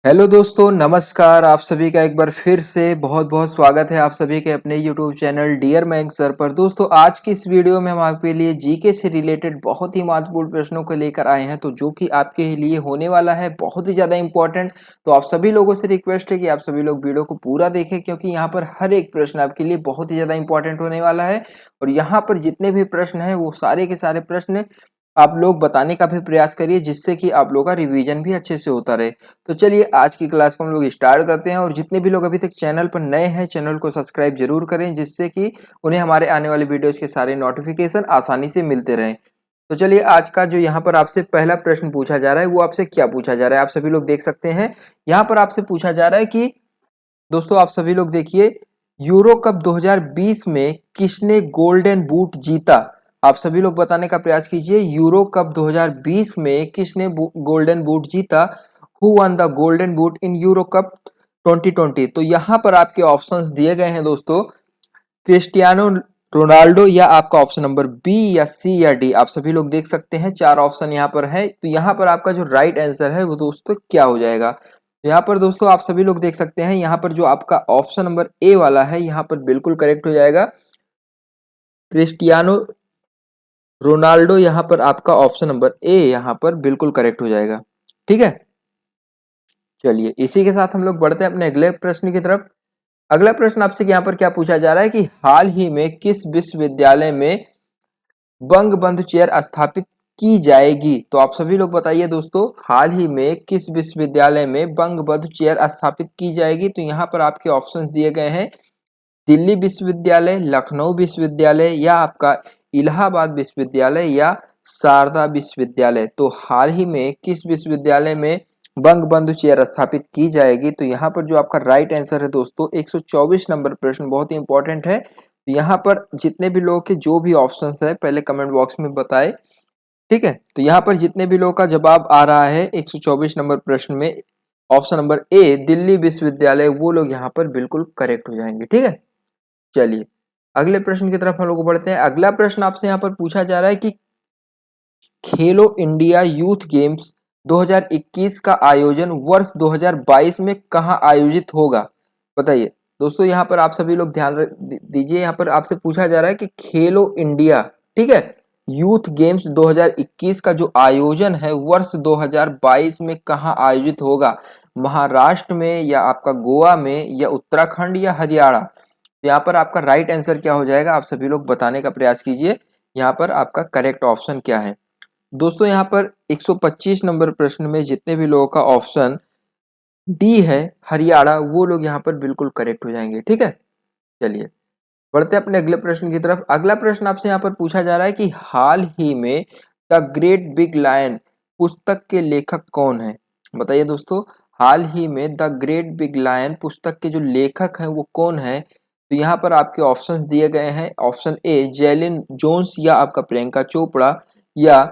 Hello दोस्तों, नमस्कार। आप सभी का एक बार फिर से बहुत बहुत स्वागत है आप सभी के अपने YouTube channel dear Mayank sir पर। दोस्तों, आज की इस वीडियो में हम आपके लिए जीके से रिलेटेड बहुत ही महत्वपूर्ण प्रश्नों को लेकर आए हैं, तो जो कि आपके लिए होने वाला है बहुत ही ज़्यादा इंपॉर्टेंट। तो आप सभी लोगों से रिक्वेस्ट है कि आप सभी लोग वीडियो को पूरा देखें, क्योंकि यहाँ पर हर एक प्रश्न आपके लिए बहुत ही ज़्यादा इंपॉर्टेंट होने वाला है। और यहाँ पर जितने भी प्रश्न हैं वो सारे के सारे प्रश्न आप लोग बताने का भी प्रयास करिए, जिससे कि आप लोगों का रिवीजन भी अच्छे से होता रहे। तो चलिए आज की क्लास को हम लोग स्टार्ट करते हैं। और जितने भी लोग अभी तक चैनल पर नए हैं, चैनल को सब्सक्राइब जरूर करें, जिससे कि उन्हें हमारे आने वाले वीडियोस के सारे नोटिफिकेशन आसानी से मिलते रहें। तो चलिए आज का जो यहाँ पर आपसे पहला प्रश्न पूछा जा रहा है वो आपसे क्या पूछा जा रहा है, आप सभी लोग देख सकते हैं। यहाँ पर आपसे पूछा जा रहा है कि दोस्तों आप सभी लोग देखिए, यूरो कप 2020 में किसने गोल्डन बूट जीता। आप सभी लोग बताने का प्रयास कीजिए, यूरो कप 2020 में किसने गोल्डन बूट जीता। Who one the golden boot in euro cup 2020। तो यहाँ पर आपके ऑप्शंस दिए गए हैं दोस्तों, क्रिस्टियानो रोनाल्डो या आपका ऑप्शन नंबर बी या सी या डी। आप सभी लोग देख सकते हैं चार ऑप्शन यहाँ पर है। तो यहाँ पर आपका जो राइट आंसर है वो दोस्तों क्या हो जाएगा। यहाँ पर दोस्तों आप सभी लोग देख सकते हैं, यहाँ पर जो आपका ऑप्शन नंबर ए वाला है यहाँ पर बिल्कुल करेक्ट हो जाएगा, क्रिस्टियानो रोनाल्डो। यहाँ पर आपका ऑप्शन नंबर ए यहाँ पर बिल्कुल करेक्ट हो जाएगा। ठीक है, चलिए इसी के साथ हम लोग बढ़ते हैं अपने अगले प्रश्न की तरफ। अगला प्रश्न आपसे यहाँ पर क्या पूछा जा रहा है कि हाल ही में किस विश्वविद्यालय में बंग बंधु चेयर स्थापित की जाएगी। तो आप सभी लोग बताइए दोस्तों, हाल ही में किस विश्वविद्यालय में बंग बंधु चेयर स्थापित की जाएगी। तो यहाँ पर आपके ऑप्शंस दिए गए हैं, दिल्ली विश्वविद्यालय, लखनऊ विश्वविद्यालय या आपका इलाहाबाद विश्वविद्यालय या शारदा विश्वविद्यालय। तो हाल ही में किस विश्वविद्यालय में बंग बंधु चेयर स्थापित की जाएगी। तो यहाँ पर जो आपका राइट आंसर है दोस्तों 124 नंबर प्रश्न बहुत ही इंपॉर्टेंट है। तो यहाँ पर जितने भी लोगों के जो भी ऑप्शंस है पहले कमेंट बॉक्स में बताए। ठीक है, तो यहाँ पर जितने भी लोगों का जवाब आ रहा है 124 नंबर प्रश्न में ऑप्शन नंबर ए दिल्ली विश्वविद्यालय, वो लोग यहाँ पर बिल्कुल करेक्ट हो जाएंगे। ठीक है, चलिए अगले प्रश्न की तरफ हम लोग बढ़ते हैं। अगला प्रश्न आपसे यहाँ पर पूछा जा रहा है कि खेलो इंडिया यूथ गेम्स 2021 का आयोजन वर्ष 2022 में कहाँ आयोजित होगा। बताइए दोस्तों, यहाँ पर आप सभी लोग ध्यान दीजिए, यहाँ पर आपसे पूछा जा रहा है कि खेलो इंडिया, ठीक है, यूथ गेम्स 2021 का जो आयोजन है वर्ष 2022 में कहाँ आयोजित होगा। महाराष्ट्र में या आपका गोवा में या उत्तराखंड या हरियाणा। यहाँ पर आपका राइट आंसर क्या हो जाएगा, आप सभी लोग बताने का प्रयास कीजिए। यहाँ पर आपका करेक्ट ऑप्शन क्या है दोस्तों। यहाँ पर 125 नंबर प्रश्न में जितने भी लोगों का ऑप्शन डी है हरियाणा, वो लोग यहाँ पर बिल्कुल करेक्ट हो जाएंगे। ठीक है, चलिए बढ़ते हैं अपने अगले प्रश्न की तरफ। अगला प्रश्न आपसे यहाँ पर पूछा जा रहा है कि हाल ही में द ग्रेट बिग लायन पुस्तक के लेखक कौन है। बताइए दोस्तों, हाल ही में द ग्रेट बिग लायन पुस्तक के जो लेखक हैं वो कौन है। तो यहाँ पर आपके ऑप्शंस दिए गए हैं, ऑप्शन ए जेलिन जोन्स या आपका प्रियंका चोपड़ा या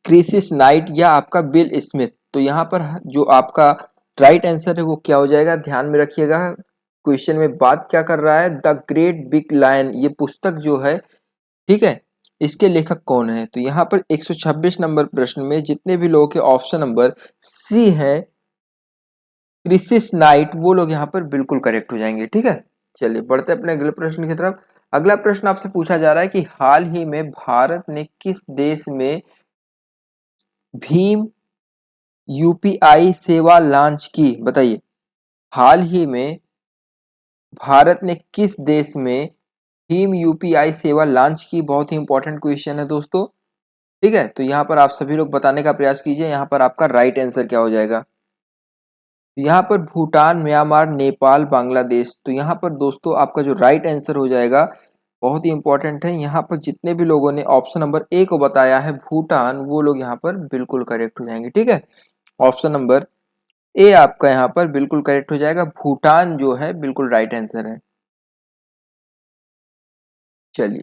क्रिसिस नाइट या आपका बिल स्मिथ। तो यहाँ पर जो आपका राइट आंसर है वो क्या हो जाएगा, ध्यान में रखिएगा। क्वेश्चन में बात क्या कर रहा है, द ग्रेट बिग लायन, ये पुस्तक जो है, ठीक है, इसके लेखक कौन है। तो यहाँ पर 126 नंबर प्रश्न में जितने भी लोगों के ऑप्शन नंबर सी है क्रिसिस नाइट, वो लोग यहाँ पर बिल्कुल करेक्ट हो जाएंगे। ठीक है, चलिए बढ़ते अपने अगले प्रश्न की तरफ। अगला प्रश्न आपसे पूछा जा रहा है कि हाल ही में भारत ने किस देश में भीम यूपीआई सेवा लॉन्च की। बताइए, हाल ही में भारत ने किस देश में भीम यूपीआई सेवा लॉन्च की। बहुत ही इंपॉर्टेंट क्वेश्चन है दोस्तों। ठीक है, तो यहाँ पर आप सभी लोग बताने का प्रयास कीजिए, यहाँ पर आपका राइट आंसर क्या हो जाएगा। यहाँ पर भूटान, म्यांमार, नेपाल, बांग्लादेश। तो यहाँ पर दोस्तों आपका जो राइट आंसर हो जाएगा बहुत ही इंपॉर्टेंट है, यहाँ पर जितने भी लोगों ने ऑप्शन नंबर ए को बताया है भूटान, वो लोग यहाँ पर बिल्कुल करेक्ट हो जाएंगे। ठीक है, ऑप्शन नंबर ए आपका यहाँ पर बिल्कुल करेक्ट हो जाएगा, भूटान जो है बिल्कुल राइट आंसर है। चलिए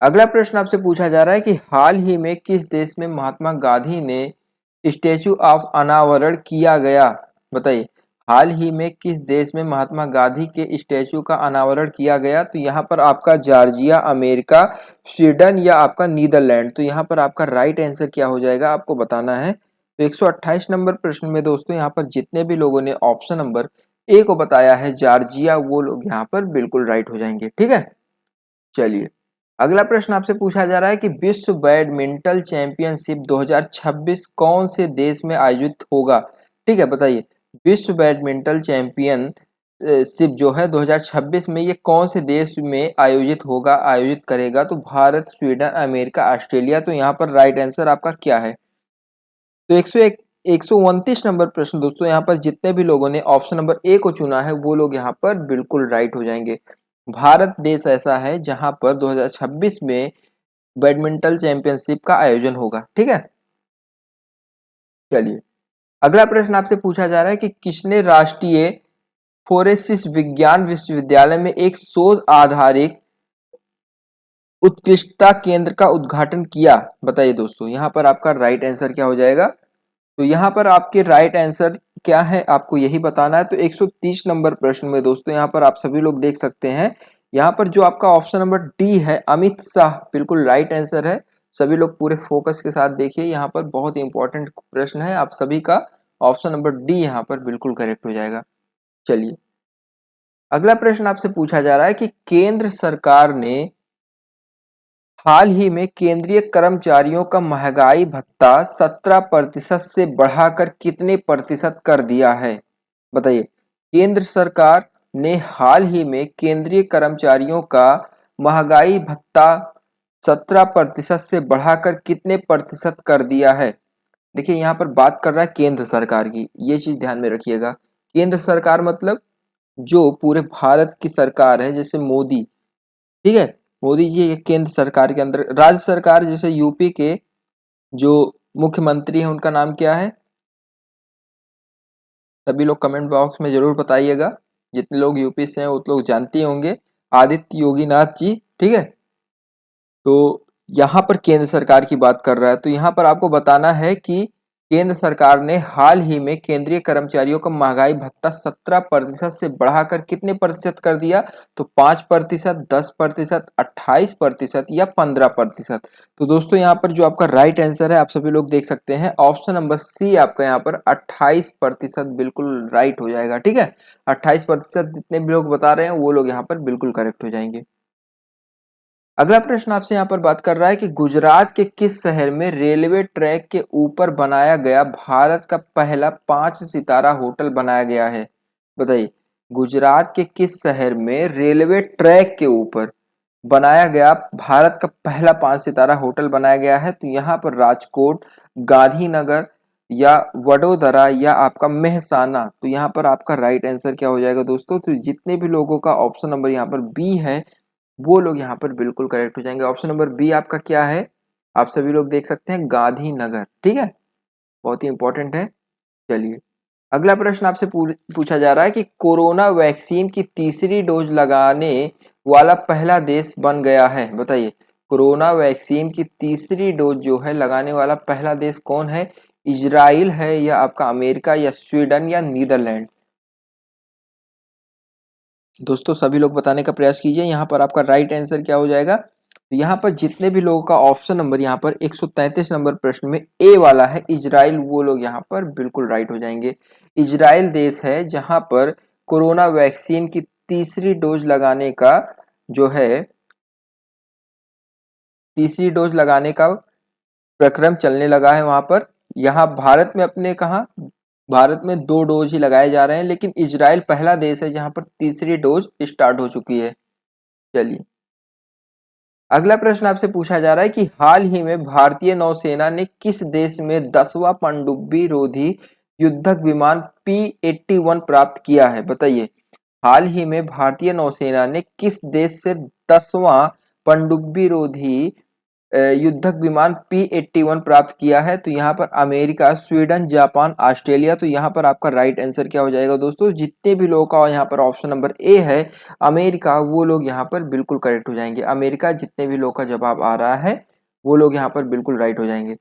अगला प्रश्न आपसे पूछा जा रहा है कि हाल ही में किस देश में महात्मा गांधी ने स्टेचू ऑफ अनावरण किया गया। बताइए, हाल ही में किस देश में महात्मा गांधी के स्टेचू का अनावरण किया गया। तो यहाँ पर आपका जॉर्जिया, अमेरिका, स्वीडन या आपका नीदरलैंड। तो यहाँ पर आपका राइट आंसर क्या हो जाएगा, आपको बताना है। तो 128 नंबर प्रश्न में दोस्तों यहाँ पर जितने भी लोगों ने ऑप्शन नंबर ए को बताया है जॉर्जिया, वो लोग यहाँ पर बिल्कुल राइट हो जाएंगे। ठीक है, चलिए अगला प्रश्न आपसे पूछा जा रहा है कि विश्व बैडमिंटन चैंपियनशिप 2026 कौन से देश में आयोजित होगा। ठीक है, बताइए विश्व बैडमिंटन चैंपियन शिप जो है 2026 में ये कौन से देश में आयोजित होगा, आयोजित करेगा। तो भारत, स्वीडन, अमेरिका, ऑस्ट्रेलिया। तो यहाँ पर राइट आंसर आपका क्या है। तो 129 नंबर प्रश्न दोस्तों, यहाँ पर जितने भी लोगों ने ऑप्शन नंबर ए को चुना है वो लोग यहाँ पर बिल्कुल राइट हो जाएंगे। भारत देश ऐसा है जहां पर 2026 में बैडमिंटन चैंपियनशिप का आयोजन होगा। ठीक है, चलिए अगला प्रश्न आपसे पूछा जा रहा है कि किसने राष्ट्रीय फोरेंसिस विज्ञान विश्वविद्यालय में एक शोध आधारित उत्कृष्टता केंद्र का उद्घाटन किया। बताइए दोस्तों यहाँ पर आपका राइट आंसर क्या हो जाएगा। तो यहाँ पर आपके राइट आंसर क्या है आपको यही बताना है। तो 130 नंबर प्रश्न में दोस्तों यहाँ पर आप सभी लोग देख सकते हैं, यहाँ पर जो आपका ऑप्शन नंबर डी है अमित शाह बिल्कुल राइट आंसर है। सभी लोग पूरे फोकस के साथ देखिए, यहाँ पर बहुत ही इंपॉर्टेंट प्रश्न है आप सभी का। ऑप्शन नंबर डी यहाँ पर बिल्कुल करेक्ट हो जाएगा। चलिए अगला प्रश्न आपसे पूछा जा रहा है कि केंद्र सरकार ने हाल ही में केंद्रीय कर्मचारियों का महंगाई भत्ता 17% से बढ़ाकर कितने प्रतिशत कर दिया है। बताइए केंद्र सरकार ने हाल ही में केंद्रीय कर्मचारियों का महंगाई भत्ता 17% से बढ़ाकर कितने प्रतिशत कर दिया है। देखिए यहाँ पर बात कर रहा है केंद्र सरकार की, ये चीज ध्यान में रखिएगा। केंद्र सरकार मतलब जो पूरे भारत की सरकार है, जैसे मोदी, ठीक है, मोदी जी केंद्र सरकार के अंदर। राज्य सरकार जैसे यूपी के जो मुख्यमंत्री हैं उनका नाम क्या है, सभी लोग कमेंट बॉक्स में जरूर बताइएगा। जितने लोग यूपी से हैं वो लोग जानते होंगे, आदित्य योगीनाथ जी। ठीक है, तो यहाँ पर केंद्र सरकार की बात कर रहा है, तो यहाँ पर आपको बताना है कि केंद्र सरकार ने हाल ही में केंद्रीय कर्मचारियों का महंगाई भत्ता 17% से बढ़ाकर कितने प्रतिशत कर दिया। तो 5%, 10%, 28% या 15%। तो दोस्तों यहाँ पर जो आपका राइट आंसर है आप सभी लोग देख सकते हैं, ऑप्शन नंबर सी आपका यहाँ पर 28% बिल्कुल राइट हो जाएगा। ठीक है, 28% जितने भी लोग बता रहे हैं वो लोग यहाँ पर बिल्कुल करेक्ट हो जाएंगे। अगला प्रश्न आपसे यहाँ पर बात कर रहा है कि गुजरात के किस शहर में रेलवे ट्रैक के ऊपर बनाया गया भारत का पहला 5 सितारा होटल बनाया गया है। बताइए गुजरात के किस शहर में रेलवे ट्रैक के ऊपर बनाया गया भारत का पहला 5 सितारा होटल बनाया गया है। तो यहाँ पर राजकोट, गांधीनगर या वडोदरा या आपका मेहसाना। तो यहाँ पर आपका राइट आंसर क्या हो जाएगा दोस्तों। तो जितने भी लोगों का ऑप्शन नंबर यहाँ पर बी है वो लोग यहाँ पर बिल्कुल करेक्ट हो जाएंगे। ऑप्शन नंबर बी आपका क्या है, आप सभी लोग देख सकते हैं गांधीनगर। ठीक है, बहुत ही इंपॉर्टेंट है। चलिए अगला प्रश्न आपसे पूछा जा रहा है कि कोरोना वैक्सीन की तीसरी डोज लगाने वाला पहला देश बन गया है। बताइए कोरोना वैक्सीन की तीसरी डोज जो है लगाने वाला पहला देश कौन है। इजराइल है या आपका अमेरिका या स्वीडन या नीदरलैंड। दोस्तों सभी लोग बताने का प्रयास कीजिए, यहाँ पर आपका राइट आंसर क्या हो जाएगा। तो यहाँ पर जितने भी लोगों का ऑप्शन नंबर यहाँ पर 133 नंबर प्रश्न में ए वाला है इजराइल, वो लोग यहाँ पर बिल्कुल राइट हो जाएंगे। इजराइल देश है जहाँ पर कोरोना वैक्सीन की तीसरी डोज लगाने का जो है, तीसरी डोज लगाने का प्रक्रम चलने लगा है वहां पर। यहाँ भारत में अपने कहा, भारत में 2 डोज ही लगाए जा रहे हैं, लेकिन इजराइल पहला देश है जहां पर तीसरी डोज स्टार्ट हो चुकी है। चलिए अगला प्रश्न आपसे पूछा जा रहा है कि हाल ही में भारतीय नौसेना ने किस देश में 10वां पनडुब्बी रोधी युद्धक विमान P-81 प्राप्त किया है। बताइए हाल ही में भारतीय नौसेना ने किस देश से 10वां पनडुब्बी रोधी युद्धक विमान P-81 प्राप्त किया है। तो यहाँ पर अमेरिका, स्वीडन, जापान, ऑस्ट्रेलिया। तो यहाँ पर आपका राइट आंसर क्या हो जाएगा दोस्तों। जितने भी लोगों का यहाँ पर ऑप्शन नंबर ए है अमेरिका, वो लोग यहाँ पर बिल्कुल करेक्ट हो जाएंगे। अमेरिका जितने भी लोगों का जवाब आ रहा है वो लोग यहाँ पर बिल्कुल राइट हो जाएंगे।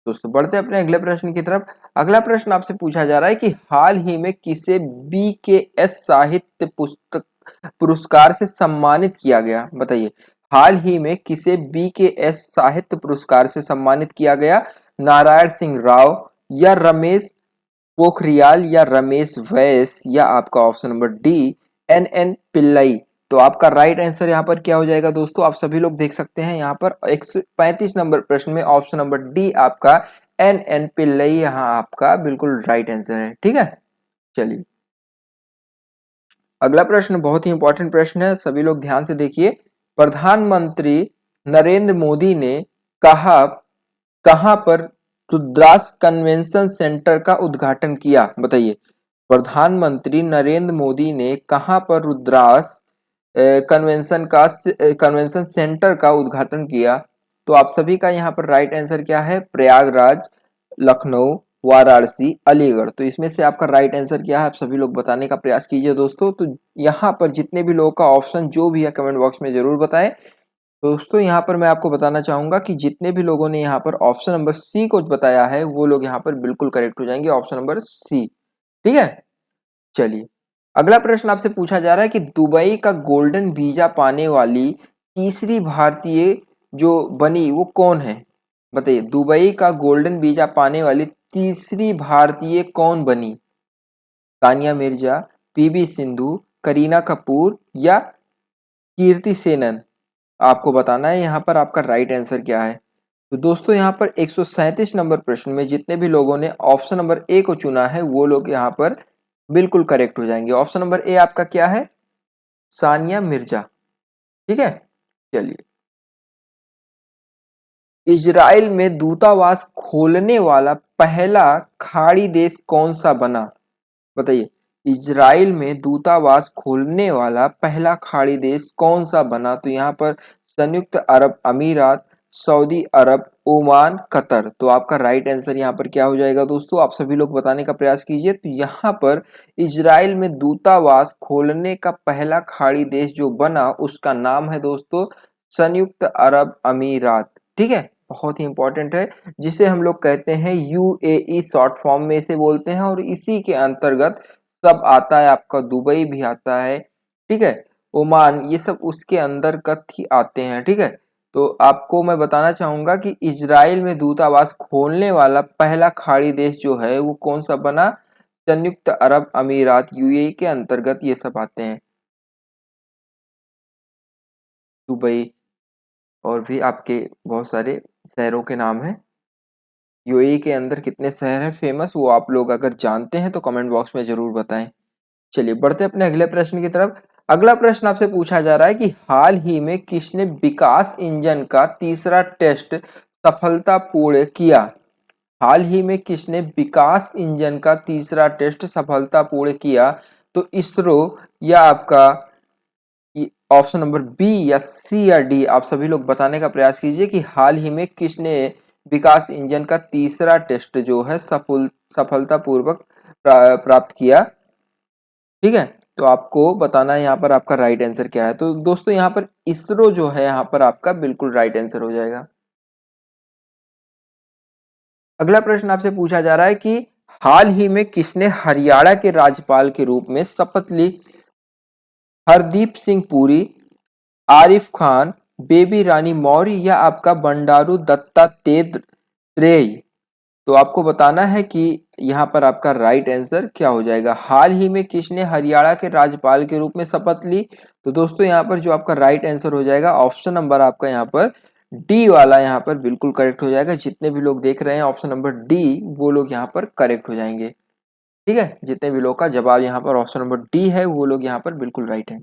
दोस्तों बढ़ते अपने अगले प्रश्न की तरफ। अगला प्रश्न आपसे पूछा जा रहा है कि हाल ही में किसे BKS साहित्य पुस्तक पुरस्कार से सम्मानित किया गया। बताइए हाल ही में किसे BKS साहित्य पुरस्कार से सम्मानित किया गया। नारायण सिंह राव या रमेश पोखरियाल या रमेश वैस या आपका option number D N N Pillai. तो आपका राइट आंसर यहाँ पर क्या हो जाएगा दोस्तों, आप सभी लोग देख सकते हैं यहाँ पर 135 नंबर प्रश्न में ऑप्शन नंबर डी आपका एन एन पिल्लई यहाँ आपका बिल्कुल राइट आंसर है। ठीक है, चलिए अगला प्रश्न बहुत ही इंपॉर्टेंट प्रश्न है, सभी लोग ध्यान से देखिए। प्रधानमंत्री नरेंद्र मोदी ने कहा कहां पर रुद्राक्ष कन्वेंशन सेंटर का उद्घाटन किया, बताइए। प्रधानमंत्री नरेंद्र मोदी ने कहां पर रुद्राक्ष कन्वेंशन सेंटर का उद्घाटन किया। तो आप सभी का यहाँ पर राइट आंसर क्या है, प्रयागराज, लखनऊ, वाराणसी, अलीगढ़। तो इसमें से आपका राइट आंसर क्या है, आप सभी लोग बताने का प्रयास कीजिए दोस्तों। तो यहाँ पर जितने भी लोगों का ऑप्शन जो भी है कमेंट बॉक्स में जरूर बताएं। दोस्तों यहाँ पर मैं आपको बताना चाहूंगा कि जितने भी लोगों ने यहाँ पर ऑप्शन नंबर सी को बताया है वो लोग यहाँ पर बिल्कुल करेक्ट हो जाएंगे, ऑप्शन नंबर सी। ठीक है, चलिए अगला प्रश्न आपसे पूछा जा रहा है कि दुबई का गोल्डन वीजा पाने वाली तीसरी भारतीय जो बनी वो कौन है, बताइए। दुबई का गोल्डन वीजा पाने वाली तीसरी भारतीय कौन बनी, तानिया मिर्जा, पीवी सिंधु, करीना कपूर या कीर्ति सेनन। आपको बताना है यहाँ पर आपका राइट आंसर क्या है। तो दोस्तों यहाँ पर 137 नंबर प्रश्न में जितने भी लोगों ने ऑप्शन नंबर ए को चुना है वो लोग यहाँ पर बिल्कुल करेक्ट हो जाएंगे। ऑप्शन नंबर ए आपका क्या है, सानिया मिर्जा। ठीक है, चलिए इजराइल में दूतावास खोलने वाला पहला खाड़ी देश कौन सा बना, बताइए। इजराइल में दूतावास खोलने वाला पहला खाड़ी देश कौन सा बना। तो यहाँ पर संयुक्त अरब अमीरात, सऊदी अरब, ओमान, कतर। तो आपका राइट आंसर यहाँ पर क्या हो जाएगा दोस्तों, आप सभी लोग बताने का प्रयास कीजिए। तो यहाँ पर इजराइल में दूतावास खोलने का पहला खाड़ी देश जो बना उसका नाम है दोस्तों संयुक्त अरब अमीरात। ठीक है, बहुत ही इंपॉर्टेंट है, जिसे हम लोग कहते हैं यूएई शॉर्ट फॉर्म में इसे बोलते हैं और इसी के अंतर्गत सब आता है, आपका दुबई भी आता है। ठीक है, ओमान, ये सब उसके अंतर्गत ही आते हैं। ठीक है, तो आपको मैं बताना चाहूंगा कि इजराइल में दूतावास खोलने वाला पहला खाड़ी देश जो है वो कौन सा बना, संयुक्त अरब अमीरात, यूएई के अंतर्गत ये सब आते हैं। दुबई और भी आपके बहुत सारे शहरों के नाम हैं। यूएई के अंदर कितने शहर हैं फेमस, वो आप लोग अगर जानते हैं तो कमेंट बॉक्स में जरूर बताएं। चलिए बढ़ते अपने अगले प्रश्न की तरफ। अगला प्रश्न आपसे पूछा जा रहा है कि हाल ही में किसने विकास इंजन का तीसरा टेस्ट सफलतापूर्ण किया। हाल ही में किसने विकास इंजन का तीसरा टेस्ट सफलतापूर्ण किया। तो इसरो या आपका ऑप्शन नंबर बी या सी या डी, आप सभी लोग बताने का प्रयास कीजिए कि हाल ही में किसने विकास इंजन का तीसरा टेस्ट जो है सफलतापूर्वक प्राप्त किया। ठीक है, तो आपको बताना है यहाँ पर आपका राइट आंसर क्या है। तो दोस्तों यहाँ पर इसरो जो है यहाँ पर आपका बिल्कुल राइट आंसर हो जाएगा। अगला प्रश्न आपसे पूछा जा रहा है कि हाल ही में किसने हरियाणा के राज्यपाल के रूप में शपथ ली। हरदीप सिंह पुरी, आरिफ खान, बेबी रानी मौर्य या आपका बंडारू दत्तात्रेय। तो आपको बताना है कि यहाँ पर आपका राइट आंसर क्या हो जाएगा। हाल ही में किसने हरियाणा के राज्यपाल के रूप में शपथ ली। तो दोस्तों यहाँ पर जो आपका राइट आंसर हो जाएगा ऑप्शन नंबर आपका यहाँ पर डी वाला यहाँ पर बिल्कुल करेक्ट हो जाएगा। जितने भी लोग देख रहे हैं ऑप्शन नंबर डी वो लोग यहाँ पर करेक्ट हो जाएंगे। ठीक है, जितने भी लोग का जवाब यहाँ पर ऑप्शन नंबर डी है वो लोग यहाँ पर बिल्कुल राइट है।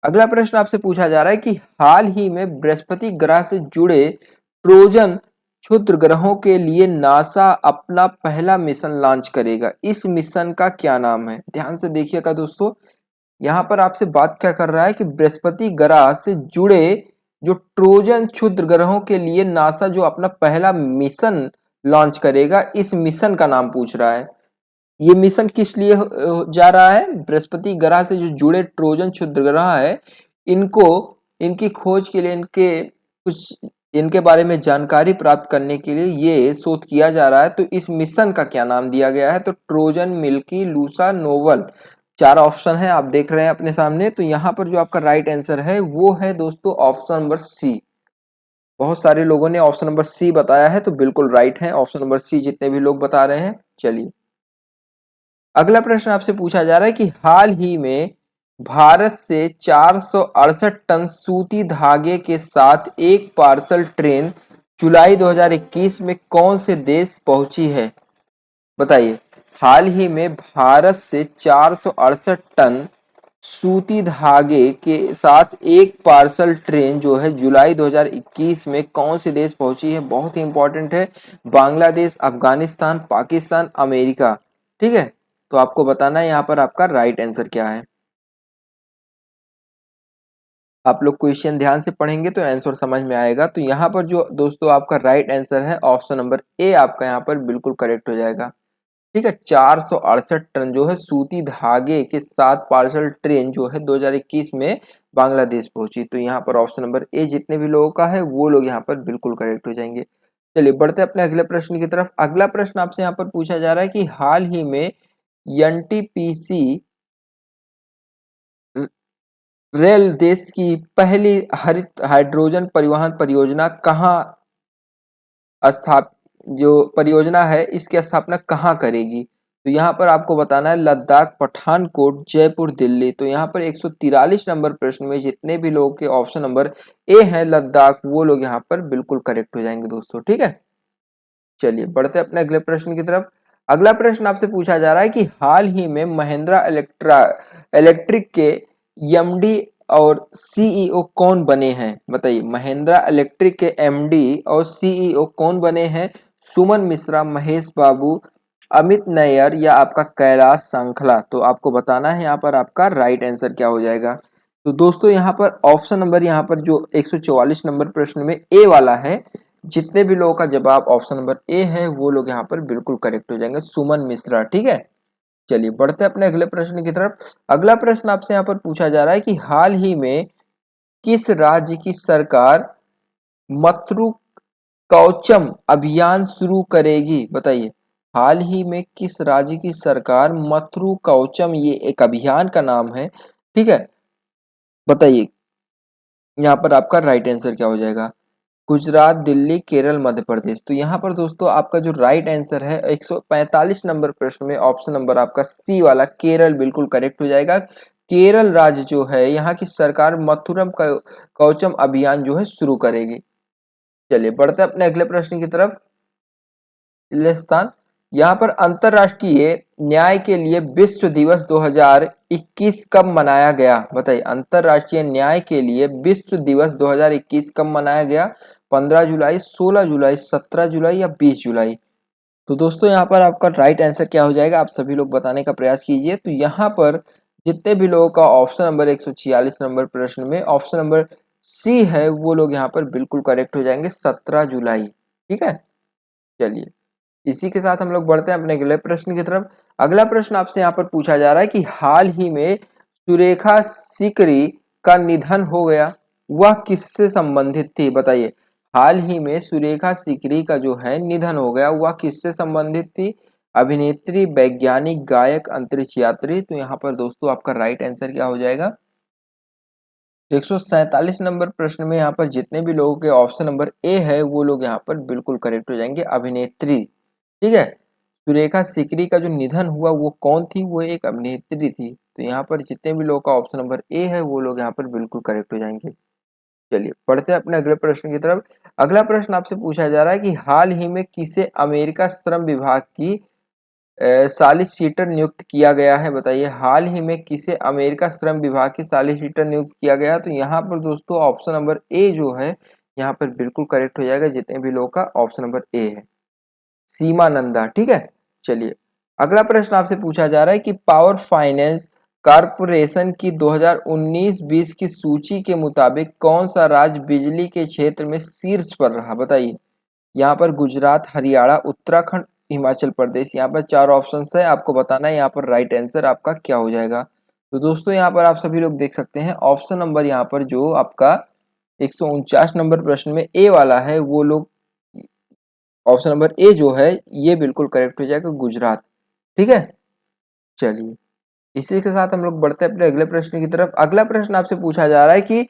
अगला प्रश्न आपसे पूछा जा रहा है कि हाल ही में बृहस्पति ग्रह से जुड़े ट्रोजन क्षुद्र ग्रहों के लिए नासा अपना पहला मिशन लॉन्च करेगा। इस मिशन का क्या नाम है, ध्यान से देखिएगा दोस्तों। यहाँ पर आपसे बात क्या कर रहा है कि बृहस्पति ग्रह से जुड़े जो ट्रोजन क्षुद्र ग्रहों के लिए नासा जो अपना पहला मिशन लॉन्च करेगा, इस मिशन का नाम पूछ रहा है। ये मिशन किस लिए जा रहा है, बृहस्पति ग्रह से जो जुड़े ट्रोजन क्षुद्र ग्रह है इनको इनकी खोज के लिए इनके बारे में जानकारी प्राप्त करने के लिए ये शोध किया जा रहा है। तो इस मिशन का क्या नाम दिया गया है, तो ट्रोजन, मिल्की, लूसा, नोवल। चार ऑप्शन है आप देख रहे हैं अपने सामने। तो यहाँ पर जो आपका राइट आंसर है वो है दोस्तों ऑप्शन नंबर सी। बहुत सारे लोगों ने ऑप्शन नंबर सी बताया है, तो बिल्कुल राइट है ऑप्शन नंबर सी जितने भी लोग बता रहे हैं। चलिए अगला प्रश्न आपसे पूछा जा रहा है कि हाल ही में भारत से 468 टन सूती धागे के साथ एक पार्सल ट्रेन जुलाई 2021 में कौन से देश पहुंची है? बताइए। हाल ही में भारत से 468 टन सूती धागे के साथ एक पार्सल ट्रेन जो है जुलाई 2021 में कौन से देश पहुंची है? बहुत ही इंपॉर्टेंट है। बांग्लादेश, अफगानिस्तान, पाकिस्तान, अमेरिका। ठीक है, तो आपको बताना है यहाँ पर आपका राइट आंसर क्या है। आप लोग क्वेश्चन ध्यान से पढ़ेंगे तो आंसर समझ में आएगा। तो यहाँ पर जो दोस्तों आपका राइट आंसर है ऑप्शन नंबर ए आपका यहाँ पर बिल्कुल करेक्ट हो जाएगा। ठीक है, 468 टन जो है सूती धागे के साथ पार्सल ट्रेन जो है 2021 में बांग्लादेश पहुंची। तो यहाँ पर ऑप्शन नंबर ए जितने भी लोगों का है वो लोग यहाँ पर बिल्कुल करेक्ट हो जाएंगे। चलिए बढ़ते अपने अगले प्रश्न की तरफ। अगला प्रश्न आपसे यहाँ पर पूछा जा रहा है कि हाल ही में एनटीपीसी रेल देश की पहली हरित हाइड्रोजन परिवहन परियोजना कहाँ स्थाप जो परियोजना है इसकी स्थापना कहाँ करेगी? तो यहाँ पर आपको बताना है लद्दाख, पठानकोट, जयपुर, दिल्ली। तो यहाँ पर 143 नंबर प्रश्न में जितने भी लोगों के ऑप्शन नंबर ए है लद्दाख, वो लोग यहाँ पर बिल्कुल करेक्ट हो जाएंगे दोस्तों। ठीक है, चलिए बढ़ते अपने अगले प्रश्न की तरफ। अगला प्रश्न आपसे पूछा जा रहा है कि हाल ही में महिंद्रा इलेक्ट्रिक के एमडी और सीईओ कौन बने हैं? बताइए। महिंद्रा इलेक्ट्रिक के एमडी और सीईओ कौन बने हैं? सुमन मिश्रा, महेश बाबू, अमित नैयर या आपका कैलाश सांखला। तो आपको बताना है यहाँ पर आपका राइट आंसर क्या हो जाएगा। तो दोस्तों यहाँ पर ऑप्शन नंबर यहाँ पर जो 144 नंबर प्रश्न में ए वाला है, जितने भी लोगों का जवाब ऑप्शन नंबर ए है वो लोग यहाँ पर बिल्कुल करेक्ट हो जाएंगे, सुमन मिश्रा। ठीक है, चलिए बढ़ते अपने अगले प्रश्न की तरफ। अगला प्रश्न आपसे यहाँ पर पूछा जा रहा है कि हाल ही में किस राज्य की सरकार मथुरु कवचम अभियान शुरू करेगी? बताइए। हाल ही में किस राज्य की सरकार मथुरु कवचम, ये एक अभियान का नाम है। ठीक है, बताइए यहाँ पर आपका राइट आंसर क्या हो जाएगा। गुजरात, दिल्ली, केरल, मध्य प्रदेश। तो यहाँ पर दोस्तों आपका जो राइट आंसर है 145 नंबर प्रश्न में ऑप्शन नंबर आपका सी वाला केरल बिल्कुल करेक्ट हो जाएगा। केरल राज्य जो है यहाँ की सरकार मथुरम कवचम अभियान जो है शुरू करेगी। चलिए बढ़ते अपने अगले प्रश्न की तरफ। स्थान यहाँ पर अंतरराष्ट्रीय न्याय के लिए विश्व दिवस 2021 कब मनाया गया? बताइए। अंतरराष्ट्रीय न्याय के लिए विश्व दिवस 2021 कब मनाया गया? 15 जुलाई, 16 जुलाई, 17 जुलाई या 20 जुलाई। तो दोस्तों यहाँ पर आपका राइट आंसर क्या हो जाएगा, आप सभी लोग बताने का प्रयास कीजिए। तो यहाँ पर जितने भी लोगों का ऑप्शन नंबर 146 नंबर प्रश्न में ऑप्शन नंबर सी है वो लोग यहाँ पर बिल्कुल करेक्ट हो जाएंगे, 17 जुलाई। ठीक है, चलिए इसी के साथ हम लोग बढ़ते हैं अपने अगले प्रश्न की तरफ। अगला प्रश्न आपसे यहाँ पर पूछा जा रहा है कि हाल ही में सुरेखा सीकरी का निधन हो गया, वह किससे संबंधित थी? बताइए। हाल ही में सुरेखा सीकरी का जो है निधन हो गया, वह किससे संबंधित थी? अभिनेत्री, वैज्ञानिक, गायक, अंतरिक्ष यात्री। तो यहाँ पर दोस्तों आपका राइट आंसर क्या हो जाएगा। 147 नंबर प्रश्न में यहाँ पर जितने भी लोगों के ऑप्शन नंबर ए है वो लोग यहाँ पर बिल्कुल करेक्ट हो जाएंगे, अभिनेत्री। ठीक है, सुरेखा सीकरी का जो निधन हुआ वो कौन थी? वो एक अभिनेत्री थी। तो यहाँ पर जितने भी लोगों का ऑप्शन नंबर ए है वो लोग यहाँ पर बिल्कुल करेक्ट हो जाएंगे। चलिए बढ़ते हैं अपने अगले प्रश्न की तरफ। अगला प्रश्न आपसे पूछा जा रहा है कि हाल ही में किसे अमेरिका श्रम विभाग की सॉलिसिटर नियुक्त किया गया है? बताइए। हाल ही में किसे अमेरिका श्रम विभाग की सॉलिसिटर नियुक्त किया गया? तो यहाँ पर दोस्तों ऑप्शन नंबर ए जो है यहाँ पर बिल्कुल करेक्ट हो जाएगा, जितने भी लोगों का ऑप्शन नंबर ए है, सीमा नंदा। ठीक है, चलिए अगला प्रश्न आपसे पूछा जा रहा है कि पावर फाइनेंस कारपोरेशन की 2019-20 की सूची के मुताबिक कौन सा राज्य बिजली के क्षेत्र में शीर्ष पर रहा? बताइए। यहाँ पर गुजरात, हरियाणा, उत्तराखंड, हिमाचल प्रदेश। यहाँ पर चार ऑप्शन है, आपको बताना है यहाँ पर राइट आंसर आपका क्या हो जाएगा। तो दोस्तों यहाँ पर आप सभी लोग देख सकते हैं ऑप्शन नंबर यहाँ पर जो आपका 149 नंबर प्रश्न में ए वाला है वो लोग ऑप्शन नंबर ए जो है ये बिल्कुल करेक्ट हो जाएगा, गुजरात। ठीक है, चलिए इसी के साथ हम लोग बढ़ते हैं अपने अगले प्रश्न की तरफ। अगला प्रश्न आपसे पूछा जा रहा है कि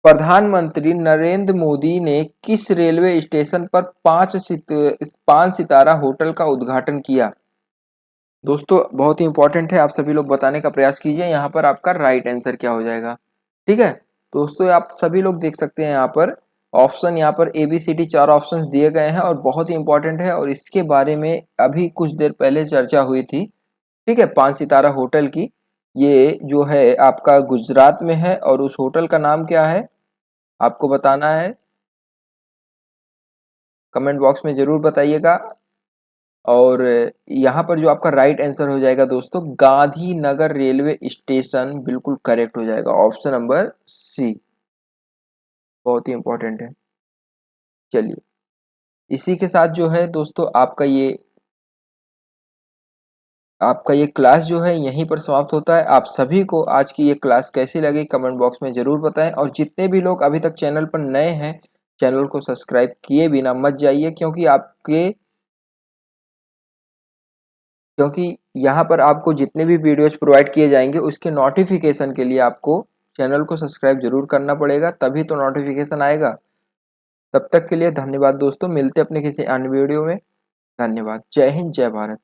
प्रधानमंत्री नरेंद्र मोदी ने किस रेलवे स्टेशन पर 5 सितारा होटल का उद्घाटन किया? दोस्तों बहुत ही इंपॉर्टेंट है, आप सभी लोग बताने का प्रयास कीजिए यहाँ पर आपका राइट आंसर क्या हो जाएगा। ठीक है दोस्तों, आप सभी लोग देख सकते हैं यहाँ पर ऑप्शन, यहाँ पर ABCD 4 ऑप्शंस दिए गए हैं और बहुत ही इंपॉर्टेंट है और इसके बारे में अभी कुछ देर पहले चर्चा हुई थी। ठीक है, 5 सितारा होटल की, ये जो है आपका गुजरात में है और उस होटल का नाम क्या है आपको बताना है, कमेंट बॉक्स में जरूर बताइएगा। और यहाँ पर जो आपका राइट आंसर हो जाएगा दोस्तों, गांधीनगर रेलवे स्टेशन बिल्कुल करेक्ट हो जाएगा, ऑप्शन नंबर सी, बहुत ही इंपॉर्टेंट है। चलिए इसी के साथ जो है दोस्तों आपका ये क्लास जो है यहीं पर समाप्त होता है। आप सभी को आज की ये क्लास कैसी लगी कमेंट बॉक्स में जरूर बताएं और जितने भी लोग अभी तक चैनल पर नए हैं चैनल को सब्सक्राइब किए बिना मत जाइए, क्योंकि यहाँ पर आपको जितने भी वीडियोस प्रोवाइड किए जाएंगे उसके नोटिफिकेशन के लिए आपको चैनल को सब्सक्राइब जरूर करना पड़ेगा, तभी तो नोटिफिकेशन आएगा। तब तक के लिए धन्यवाद दोस्तों, मिलते अपने किसी अन्य वीडियो में। धन्यवाद, जय हिंद, जय भारत।